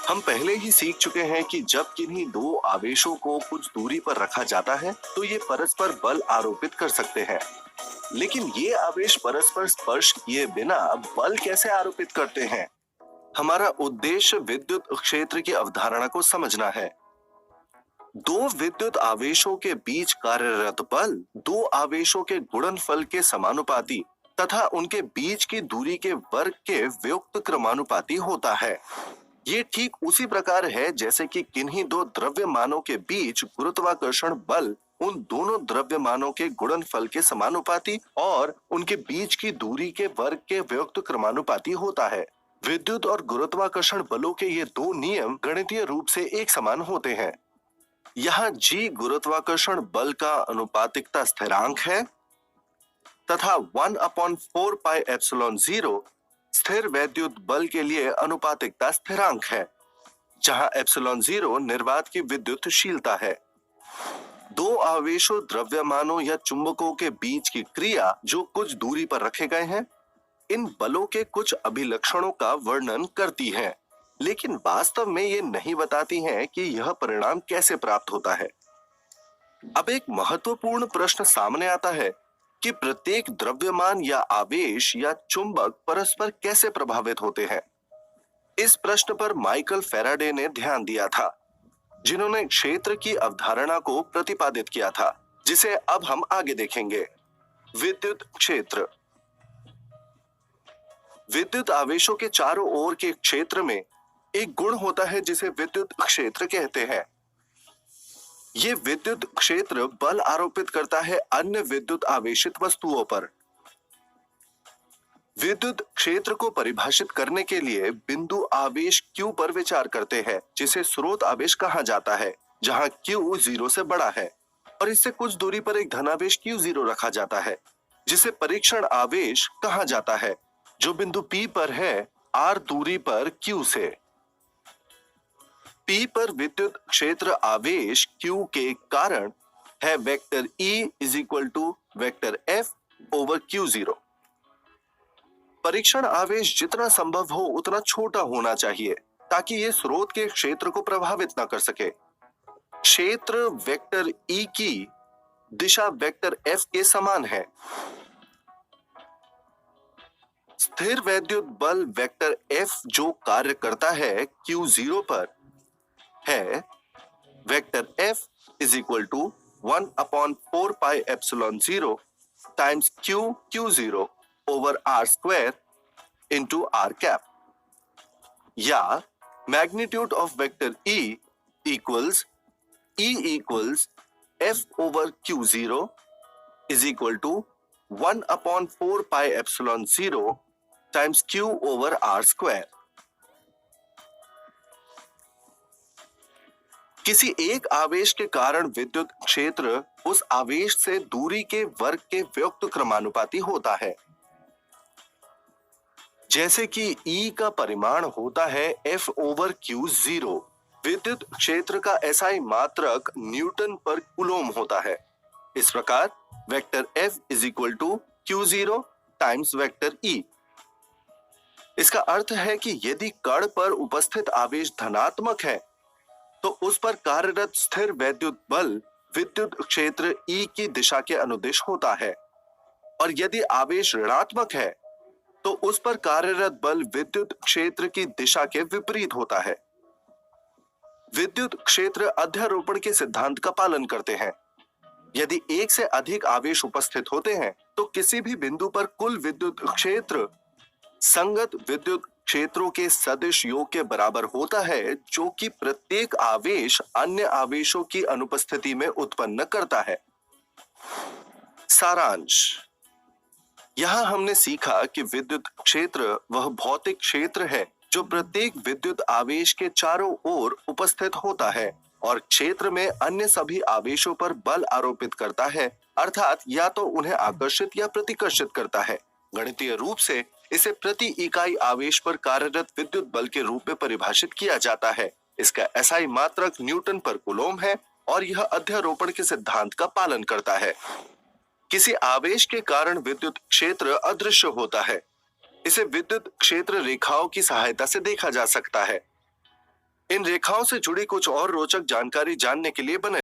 हम पहले ही सीख चुके हैं कि जब किन्हीं दो आवेशों को कुछ दूरी पर रखा जाता है तो ये परस्पर बल आरोपित कर सकते हैं। लेकिन ये आवेश परस्पर स्पर्श किए बिना बल कैसे आरोपित करते हैं? हमारा उद्देश्य विद्युत क्षेत्र की अवधारणा को समझना है। दो विद्युत आवेशों के बीच कार्यरत बल दो आवेशों के गुणनफल के समानुपाती तथा उनके बीच की दूरी के वर्ग के व्युक्त क्रमानुपाती होता है। ये ठीक उसी प्रकार है जैसे कि किन्हीं दो द्रव्यमानों के बीच गुरुत्वाकर्षण बल उन दोनों द्रव्यमानों के गुणनफल के समानुपाती और उनके बीच की दूरी के वर्ग के व्युक्त क्रमानुपाती होता है। विद्युत और गुरुत्वाकर्षण बलों के ये दो नियम गणितीय रूप से एक समान होते हैं। यहाँ जी गुरुत्वाकर्षण बल का अनुपातिकता स्थिरांक है तथा 1/4 पाई एप्सिलॉन 0 स्थिर वैद्युत बल के लिए अनुपातिकता स्थिरांक है, जहां एप्सिलॉन 0 निर्वात की विद्युतशीलता है। दो आवेशों द्रव्यमानों या चुंबकों के बीच की क्रिया जो कुछ दूरी पर रखे गए हैं, इन बलों के कुछ अभिलक्षणों का वर्णन करती हैं, लेकिन वास्तव में ये नहीं बताती हैं कि यह परिणाम कैसे प्राप्त होता है। अब एक महत्वपूर्ण प्रश्न सामने आता है कि प्रत्येक द्रव्यमान या आवेश या चुंबक परस्पर कैसे प्रभावित होते हैं। इस प्रश्न पर माइकल फैराडे ने ध्यान दिया था, जिन्होंने क्षेत्र की अवधारणा को प्रतिपादित किया था, जिसे अब हम आगे देखेंगे। विद्युत क्षेत्र। विद्युत आवेशों के चारों ओर के क्षेत्र में एक गुण होता है जिसे विद्युत क्षेत्र कहते हैं। ये विद्युत क्षेत्र बल आरोपित करता है अन्य विद्युत आवेशित वस्तुओं पर। विद्युत क्षेत्र को परिभाषित करने के लिए बिंदु आवेश Q पर विचार करते हैं, जिसे स्रोत आवेश कहा जाता है, जहां Q 0 से बड़ा है, और इससे कुछ दूरी पर एक धनावेश Q0 रखा जाता है, जिसे परीक्षण आवेश कहा जाता है, जो बिंदु P पर है R दूरी पर Q से। P पर विद्युत क्षेत्र आवेश Q के कारण है vector E = vector F over Q0। परीक्षण आवेश जितना संभव हो उतना छोटा होना चाहिए ताकि ये स्रोत के क्षेत्र को प्रभावित न कर सके। क्षेत्र वेक्टर E की दिशा वेक्टर F के समान है। स्थिर वैद्युत बल वेक्टर F जो कार्य करता है Q0 पर है vector F = 1/4 pi epsilon 0 times Q0 over R square into R cap, या magnitude of vector E equals F over Q0 = 1/4 pi epsilon 0 times Q over R square. किसी एक आवेश के कारण विद्युत क्षेत्र उस आवेश से दूरी के वर्ग के व्युक्त क्रमानुपाती होता है। जैसे कि E का परिमाण होता है F ओवर Q0, विद्युत क्षेत्र का SI मात्रक न्यूटन पर कूलोम होता है। इस प्रकार vector F = Q0 times vector E। इसका अर्थ है कि यदि कण पर उपस्थित आवेश धनात्मक है तो उस पर कार्यरत स्थिर वैद्युत बल विद्युत क्षेत्र E की दिशा के अनुदिश होता है, और यदि आवेश ऋणात्मक है तो उस पर कार्यरत बल विद्युत क्षेत्र की दिशा के विपरीत होता है। विद्युत क्षेत्र अध्यारोपण के सिद्धांत का पालन करते हैं। यदि एक से अधिक आवेश उपस्थित होते हैं तो किसी भी बिंदु पर कुल विद्युत क्षेत्र संगत विद्युत क्षेत्रों के सदिश योग के बराबर होता है, जो कि प्रत्येक आवेश अन्य आवेशों की अनुपस्थिति में उत्पन्न करता है। सारांश। यहां हमने सीखा कि विद्युत क्षेत्र वह भौतिक क्षेत्र है जो प्रत्येक विद्युत आवेश के चारों ओर उपस्थित होता है और क्षेत्र में अन्य सभी आवेशों पर बल आरोपित करता है, अर्थात या तो उन्हें आकर्षित या प्रतिकर्षित करता है। गणितीय रूप से इसे प्रति इकाई आवेश पर कार्यरत विद्युत बल के रूप में परिभाषित किया जाता है। इसका SI मात्रक न्यूटन पर कूलोम है और यह अध्यारोपण के सिद्धांत का पालन करता है। किसी आवेश के कारण विद्युत क्षेत्र अदृश्य होता है। इसे विद्युत क्षेत्र रेखाओं की सहायता से देखा जा सकता है। इन रेखाओं से जुड़ी कुछ और रोचक जानकारी जानने के लिए बने